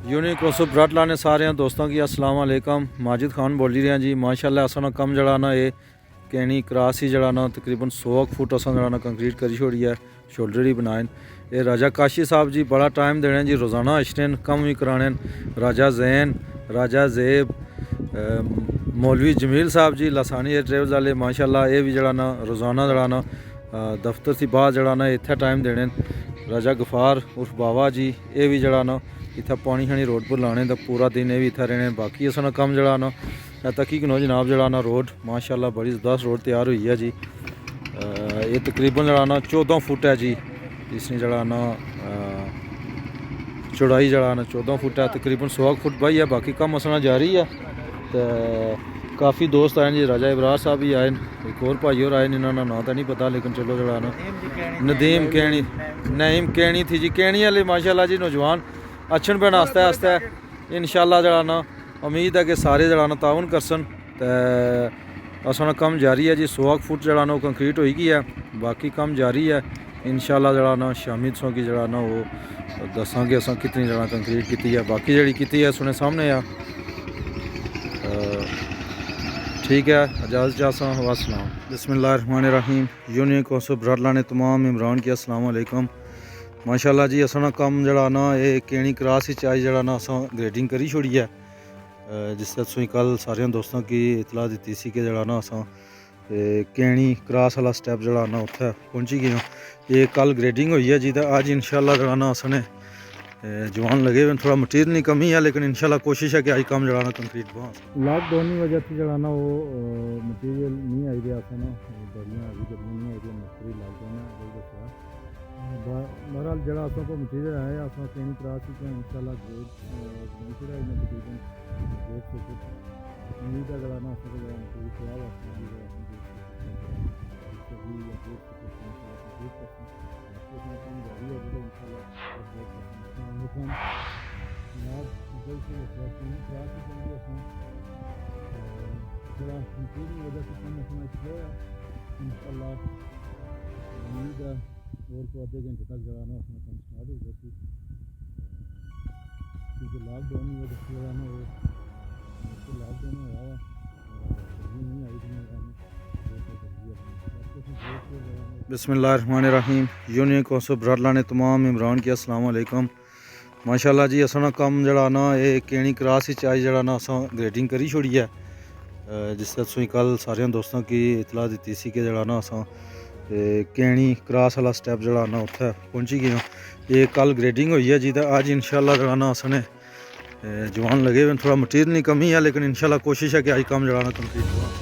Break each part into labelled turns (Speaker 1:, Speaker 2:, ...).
Speaker 1: Unique उसब brought लाने सारे दोस्तों की अस्सलाम वालेकुम। माजिद खान बोली रहे हैं जी। माशाल्लाह असा कम जड़ा ना ये कैनी क्रास ही जड़ा ना तकरीबन 100 फुट असा जड़ा ना कंक्रीट करी छोड़ी है, शोल्डर ही बनाए। ये राजा काशी साहब जी बड़ा टाइम देने जी, रोज़ाना अशने कम भी कराने। राजा जैन, राजा जेब, मौलवी जमील साहब जी लासानी ट्रेवल्स वाले माशाल्लाह ये भी जड़ा ना रोज़ाना जड़ा ना दफ्तर से बाद जड़ा ना इत्थे टाइम देने। राजा गफार उर्फ बाबा जी ये भी जड़ा ना इतना पानी शानी रोड पर लाने तो पूरा दिन ये भी इतना रहने। बाकी अस कम जड़ा ना तकी नो जनाब जड़ा ना रोड माशाल्लाह बड़ी ज़बरदस्त रोड तैयार हुई है जी। ये तकरीबन जड़ा ना 14 फुट है जी, इसने जड़ा ना चौड़ाई जड़ा ना 14 फुट है, तकरीबन 100 फुट भाई है। बाकी कम असना जारी है तो काफ़ी दोस्त आए जी। राजा इब्रार साहब भी आए, एक और भाई और आए, इन्होंने ना तो नहीं पता लेकिन चलो जड़ा ना नदीम कहनी नईम कहनी थी जी। कहनी वाले माशाल्लाह जी नौजवान अच्छन पैन आस्ते आस्ते इंशाल्लाह जड़ा ना उम्मीद है कि सारे जड़ा ना ताउन करसन। तो असना कम जारी है जी। 100 फुट जड़ा ना कंक्रीट होगी है, बाकी कम जारी है। इंशाल्लाह जड़ा ना शामी तुसों की जड़ा ना वो दसांगे अस कितनी जड़ा कंक्रीट की है। बाकी जड़ी की है सुने सामने आ। ठीक है, इजाज़त चाहता हूँ। वास्सलाम। बिस्मिल्लाहिर्रहमानिर्रहीम। यूनिक उसब ब्रट लाने तमाम इमरान की अस्सलाम वालेकुम। माशाल्लाह जी असना कम जड़ा ना ये केणी क्रास ही चाई जड़ा ना अस ग्रेडिंग करी छोड़ी है, जिससे तुम कल सारे दोस्तों की इतला दी सी कि जड़ा ना अस केणी क्रास वाला स्टैप जड़ा ना उत्थे पहुंची गए। ये कल ग्रेडिंग हुई है जी। तो अज इंशाल्लाह जड़ा ना असने जवान लगे हुए, थोड़ा मटीरियल की कमी है लेकिन इंशाल्लाह कोशिश है कि आज कम जड़ा ना कंक्रीट बना। लॉकडाउन की वजह से जड़ा ना वो मटीरियल नहीं आई रहा था ना, बड़ियाँ अभी गर्मी नहीं आई रही, मस्ती लॉकडाउन है बहरहाल जड़ा असों को मटीरियल आया असों कहीं क्रास ही इंशाल्लाह ग्रेड तकरीबन ग्रेड से कुछ उम्मीद है जड़ा ना असों को मटीरियल खराब इंशाल्लाह उम्मीद है और को आधे घंटे तक जड़ा ना अपना काम स्टार्ट हो जाती, क्योंकि लॉकडाउन की वजह से जड़ा ना वो लॉकडाउन होया हुआ नहीं आई थी। बिस्मिल्लाहिर्रहमानिर्रहीम। यूनिक उसब ब्रट लाने तमाम इमरान की अस्सलाम वालेकुम। माशाल्लाह जी असना कम जड़ा ना ये केणी क्रास ही चाई जड़ा ना अस ग्रेडिंग करी छोड़ी है, जिससे तुम कल सारे दोस्तों की इतला दी सी कि जड़ा ना अस केणी क्रास वाला स्टैप जड़ा ना उत्थे पहुंची गए। ये कल ग्रेडिंग हुई है जी। तो अज इंशाल्लाह जड़ा ना असने जवान लगे हुए, थोड़ा मटीरियल की कमी है लेकिन इंशाल्लाह कोशिश है कि आज कम जड़ा ना कंक्रीट बना।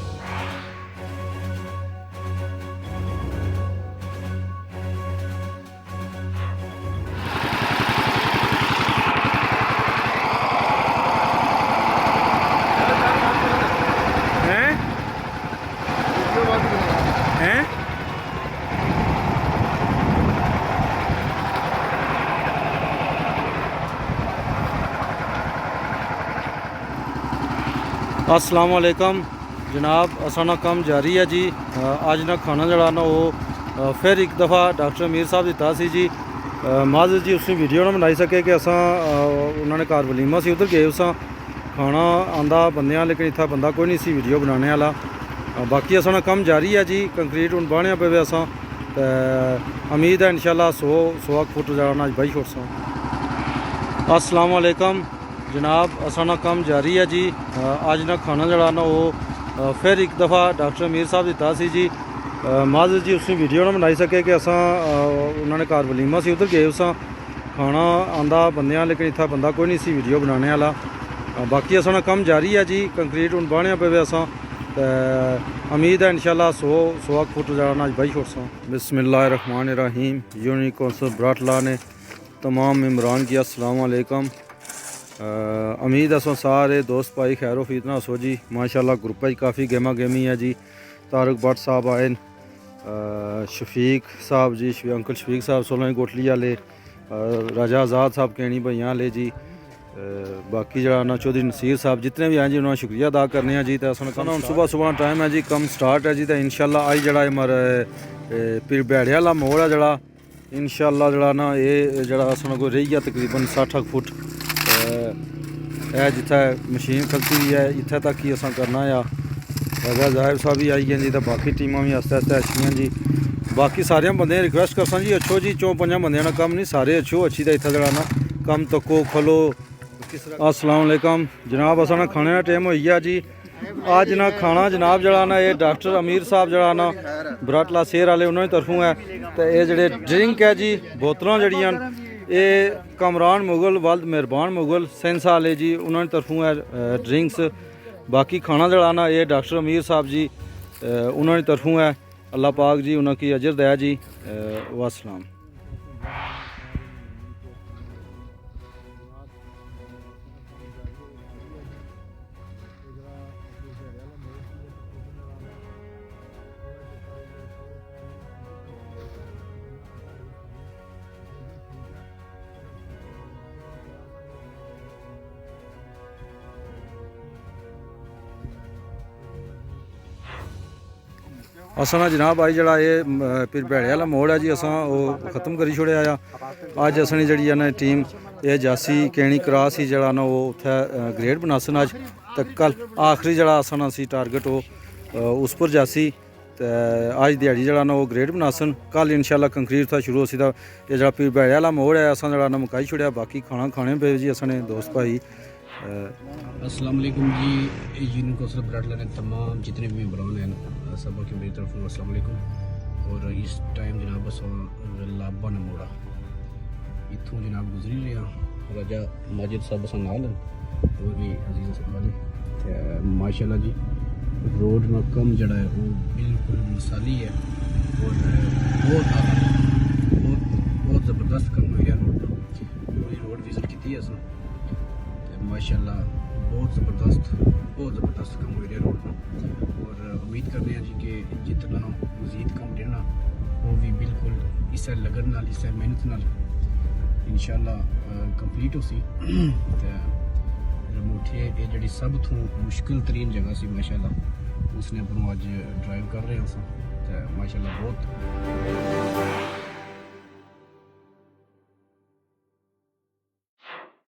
Speaker 1: अस्सलाम वालेकुम जनाब। असना कम जारी है जी। अज ना खाना जड़ा ना वो फिर एक दफ़ा डॉक्टर अमीर साहब दिता सी जी। माजिद जी उसने वीडियो ना बनाई सके कि अस उन्होंने घर वलीमा से उधर गए, उस खाना आंदा बंदियां लेकिन इतना बंदा कोई नहीं सी वीडियो बनाने वाला। बाकी असना कम जारी है जी। कंक्रीट हूँ बाहने पे अस उम्मीद है इंशाल्लाह 100 फुट जड़ा ना बाई छोड़सा। अस्सलाम वालेकुम जनाब। असना कम जारी है जी। अज ना खाना जड़ा ना वो फिर एक दफ़ा डॉक्टर अमीर साहब दिता सी जी। माजिद जी उसने वीडियो ना बनाई सके कि अस उन्होंने घर वलीमा से उधर गए, उस खाना आंदा बंदियां लेकिन इतना बंदा कोई नहीं सी वीडियो बनाने वाला। बाकी असना कम जारी है जी। कंक्रीट हूँ बाहने पे अस उम्मीद है इंशाल्लाह 100 फुट जड़ा ना बाई छोड़सा। बिस्मिल्लाहिर्रहमानिर्रहीम। यूनिक उसब ब्रट लाने तमाम इमरान की अस्सलाम वालेकुम। उम्मीद है सारे दोस्त भाई खैर फीत ना हसो जी। माशाल्लाह ग्रुप काफ़ी गेमा गेमी है जी। तारक भट्ट साहब आए, शफीक साहब जी, अंकल शफीक साहब 16 कोटली वाले, राजा आज़ाद साहब कहनी भैया वाले जी। बाकी जरा ना चौधरी नसीर साहब जितने भी हैं जी उन्होंने शुक्रिया अदा करने हैं जी। तो हम सुबह सुबह टाइम है जी, कम स्टार्ट है जी। तो इंशाल्लाह आज जरा मर फिर बैड़े वाला मोड़ है जरा इंशाअल्लाह जड़ा ना ये जड़ा असां कोई रही है तकरीबन 60 फुट जिथे मशीन खलती हुई है इत्थे तक ही असां करना आ। अगर जाहिब साहब भी आई गए जी तो बाकी टीमां भी आस्ते आस्ते अच्छियां जी। बाकी सारे बंदे रिक्वेस्ट करसा जी अच्छो जी 4-5 बंदे का कम नहीं सारे अच्छो अच्छी तो इतना जड़ा ना कम तको खलो। अस्सलाम वालेकुम जनाब असा ना खाने का टाइम हो गया जी। आज ना खाना जनाब जड़ा ना ये डॉक्टर अमीर साहब जड़ा ना बराटला शेर वाले उन्होंने तरफों है तो ये जड़े ड्रिंक है जी बोतलों जड़ियां ये कमरान मुगल वल्द मेहरबान मुगल सेंस वाले जी उन्होंने तरफों है ड्रिंक्स। बाकी खाना जड़ा ना ये डॉक्टर अमीर साहब जी उन्होंने तरफों है अल्लाह पाक जी उनकी अजर दया जी। वासलाम। असां ना जनाब आई जड़ा ये फिर भैड़े वाला मोड़ है जी असां वो ख़त्म करी छोड़िया आ। अज असनी जड़ी है ना टीम ये जासी कैणी क्रास ही जड़ा ना वो उत्थे ग्रेड बनासन अज तो कल आखिरी जड़ा असां ना सी टारगेट वो उस पर जासी तो अज दिहाड़ी जड़ा ना वो ग्रेड बनासन कल इंशाल्लाह कंक्रीट था शुरू होसी। ये जड़ा फिर भैड़े वाला मोड़ है असां जड़ा ना मुकाई छोड़िया बाकी खाना खाने पे जी असने दोस्त भाई।
Speaker 2: अस्सलाम वालेकुम जी यूनियन कौंसिल बराटला ने तमाम जितने भी मेम्बरान हैं सब की मेरी तरफ अस्सलाम वालेकुम। और इस टाइम जनाब अस लाबा नमोड़ा इत्थों जनाब गुजरी रहे हैं राजा माजिद साहब अस नाल और भी अजीज वाले माशाल्लाह जी रोड ना कम जड़ा है वो बिल्कुल मिसाली है और बहुत ज़बरदस्त कम हो गया रोड पूरी रोड विजिट की है असं माशाल्लाह बहुत ज़बरदस्त काम हो रहा रोड में। और उम्मीद करते हैं जी कि जितना मजीद कम रहना वो भी बिल्कुल इस लगन नाल इस मेहनत नाल इंशाल्लाह कंप्लीट हो सी। रमोठे ये जड़ी सब तो मुश्किल तरीन जगह सी माशाल्लाह उसने अपन अज ड्राइव कर रहे हैं माशाल्लाह बहुत